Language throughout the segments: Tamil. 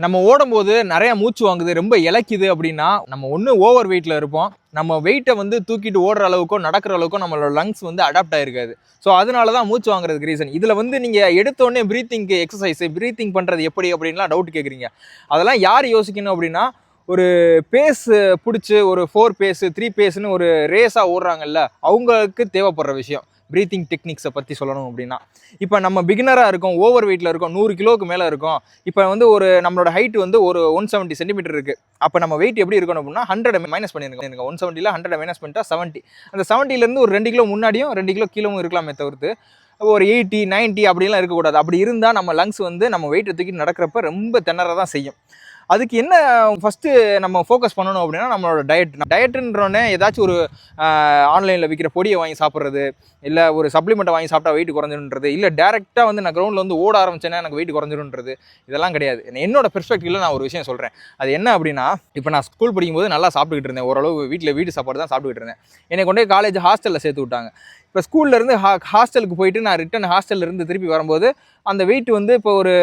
நம்ம ஓடும்போது நிறைய மூச்சு வாங்குது, ரொம்ப இளைக்குது அப்படின்னா நம்ம ஒன்று ஓவர் வெயிட்ல இருப்போம். நம்ம வெயிட்டை வந்து தூக்கிட்டு ஓடுற அளவுக்கோ நடக்கிற அளவுக்கோ நம்மளோட லங்ஸ் வந்து அடாப்ட் ஆயிருக்காது. ஸோ அதனால தான் மூச்சு வாங்குறதுக்கு ரீசன். இதில் வந்து நீங்கள் எடுத்தோடனே ப்ரீத்திங்க்கு எக்ஸசைஸ், ப்ரீத்திங் பண்ணுறது எப்படி அப்படின்லாம் டவுட் கேட்குறீங்க. அதெல்லாம் யார் யோசிக்கணும் அப்படின்னா, ஒரு பேஸ் பிடிச்சி ஒரு 4 பேஸ் 3 பேஸ்ன்னு ஒரு ரேஸாக ஓடுறாங்கல்ல, அவங்களுக்கு தேவைப்படுற விஷயம் ப்ரீத்திங் டெக்னிக்ஸை பற்றி சொல்லணும் அப்படின்னா. இப்போ நம்ம பிகினராக இருக்கோம், ஓவர் வெயிட்டில் இருக்கோம், 100 கிலோவுக்கு மேலே இருக்கோம். இப்போ வந்து ஒரு நம்மளோட ஹைட் வந்து ஒரு 170 சென்டிமீட்டர் இருக்குது. அப்போ நம்ம வெயிட் எப்படி இருக்கணும் அப்படின்னா 100 மைனஸ் பண்ணிருங்க. 170ல் 100 மைனஸ் பண்ணிட்டா 70. அந்த 70லேருந்து ஒரு 2 கிலோ முன்னாடியும் 2 கிலோ கீழவும் இருக்கலாமே தவிர்த்து ஒரு 80 90 அப்படிலாம் இருக்கக்கூடாது. அப்படி இருந்தால் நம்ம லங்ஸ் வந்து நம்ம வெயிட்டை தூக்கி நடக்கிறப்ப ரொம்ப திணற தான் செய்யும். அதுக்கு என்ன ஃபஸ்ட்டு நம்ம ஃபோக்கஸ் பண்ணணும் அப்படின்னா நம்மளோட டயட்டுன்றோடனே ஏதாச்சும் ஒரு ஆன்லைனில் விற்கிற பொடியை வாங்கி சாப்பிட்றது, இல்லை ஒரு சப்ளிமெண்ட்டை வாங்கி சாப்பிட்டா வெயிட் குறைஞ்சிருன்றது, இல்லை டேரெக்டாக வந்து நான் கிரவுண்டில் வந்து ஓட ஆரம்பிச்சேன்னா எனக்கு வெயிட் குறைஞ்சிருன்றது, இதெல்லாம் கிடையாது. என்னோட பெர்ஸ்பெக்டிவில் நான் ஒரு விஷயம் சொல்கிறேன். அது என்ன அப்படின்னா, இப்போ நான் ஸ்கூல் படிக்கும்போது நல்லா சாப்பிட்டுக்கிட்டு இருந்தேன். ஓரளவு வீட்டு சாப்பாடு தான் சாப்பிட்டுக்கிட்டு இருந்தேன். என்னை கொண்டு போய் காலேஜ் ஹாஸ்டலில் சேர்த்து விட்டாங்க. இப்போ ஸ்கூல்லேருந்து ஹாஸ்டலுக்கு போயிட்டு நான் ரிட்டன் ஹாஸ்டல்லேருந்து திருப்பி வரும்போது அந்த வெயிட் வந்து இப்போ ஒரு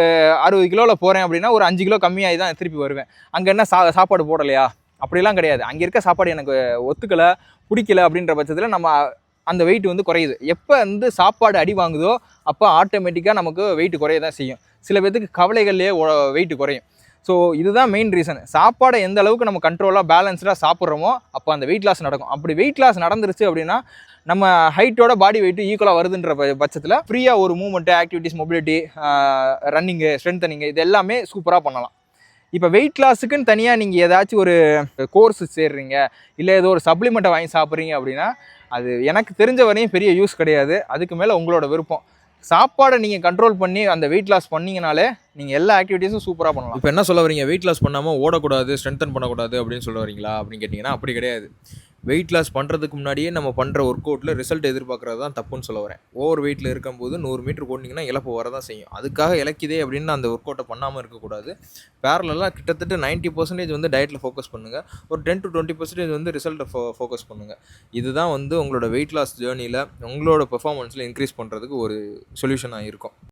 60 கிலோவில் போகிறேன் அப்படின்னா ஒரு 5 கிலோ கம்மியாகி தான் திருப்பி வருவேன். அங்கே என்ன சாப்பாடு போடலையா? அப்படிலாம் கிடையாது. அங்கே இருக்க சாப்பாடு எனக்கு ஒத்துக்கலை, பிடிக்கல அப்படின்ற பட்சத்தில் நம்ம அந்த வெயிட் வந்து குறையுது. எப்போ வந்து சாப்பாடு அடி வாங்குதோ அப்போ ஆட்டோமேட்டிக்காக நமக்கு வெயிட் குறைய தான் செய்யும். சில பேருக்கு கவலைகள்லேயே வெயிட் குறையும். ஸோ இதுதான் மெயின் ரீசன். சாப்பாடை எந்த அளவுக்கு நம்ம கண்ட்ரோலாக பேலன்ஸ்டாக சாப்பிட்றோமோ அப்போ அந்த வெயிட் லாஸ் நடக்கும். அப்படி வெயிட் லாஸ் நடந்துருச்சு அப்படின்னா நம்ம ஹைட்டோட பாடி வெயிட் ஈக்குவலாக வருதுன்ற பட்சத்தில் ஃப்ரீயாக ஒரு மூவ்மெண்ட்டு, ஆக்டிவிட்டிஸ், மொபிலிட்டி, ரன்னிங்கு, ஸ்ட்ரென்தனிங்கு இது எல்லாமே சூப்பராக பண்ணலாம். இப்போ வெயிட் லாஸுக்குன்னு தனியாக நீங்கள் ஏதாச்சும் ஒரு கோர்ஸ் சேர்றீங்க, இல்லை ஏதோ ஒரு சப்ளிமெண்ட்டை வாங்கி சாப்பிட்றீங்க அப்படின்னா அது எனக்கு தெரிஞ்ச வரையும் பெரிய யூஸ் கிடையாது. அதுக்கு மேலே உங்களோட விருப்பம். சாப்பாடை நீங்கள் கண்ட்ரோல் பண்ணி அந்த வெயிட் லாஸ் பண்ணிங்கனாலே நீங்கள் எல்லா ஆக்டிவிட்டீஸும் சூப்பராக பண்ணலாம். இப்போ என்ன சொல்ல வரீங்க, வெயிட் லாஸ் பண்ணாமல் ஓடக்கூடாது, ஸ்ட்ரென்தன் பண்ணக்கூடாது அப்படின்னு சொல்ல வரீங்களா அப்படின்னு கேட்டிங்கன்னா அப்படி கிடையாது. வெயிட் லாஸ் பண்ணுறதுக்கு முன்னாடியே நம்ம பண்ணுற ஒர்க் அவுட்டில் ரிசல்ட் எதிர்பார்க்குறது தான் தப்புன்னு சொல்ல வரேன். ஓவர் வெயிட்டில் இருக்கும்போது 100 மீட்டர் ஓடினீங்கன்னா இழப்பு வர தான் செய்யும். அதுக்காக இலக்கிதே அப்படின்னு அந்த ஒர்க் அவுட்டை பண்ணாமல் இருக்கக்கூடாது. பேரலாக கிட்டத்தட்ட 90% வந்து டயட்டில் ஃபோக்கஸ் பண்ணுங்கள். ஒரு 10 to 20% வந்து ரிசல்ட்டை ஃபோக்கஸ் பண்ணுங்கள். இதுதான் வந்து உங்களோட வெயிட் லாஸ் ஜேர்னியில் உங்களோட பெர்ஃபார்மன்ஸில் இன்க்ரீஸ் பண்ணுறதுக்கு ஒரு சொல்யூஷனாக இருக்கும்.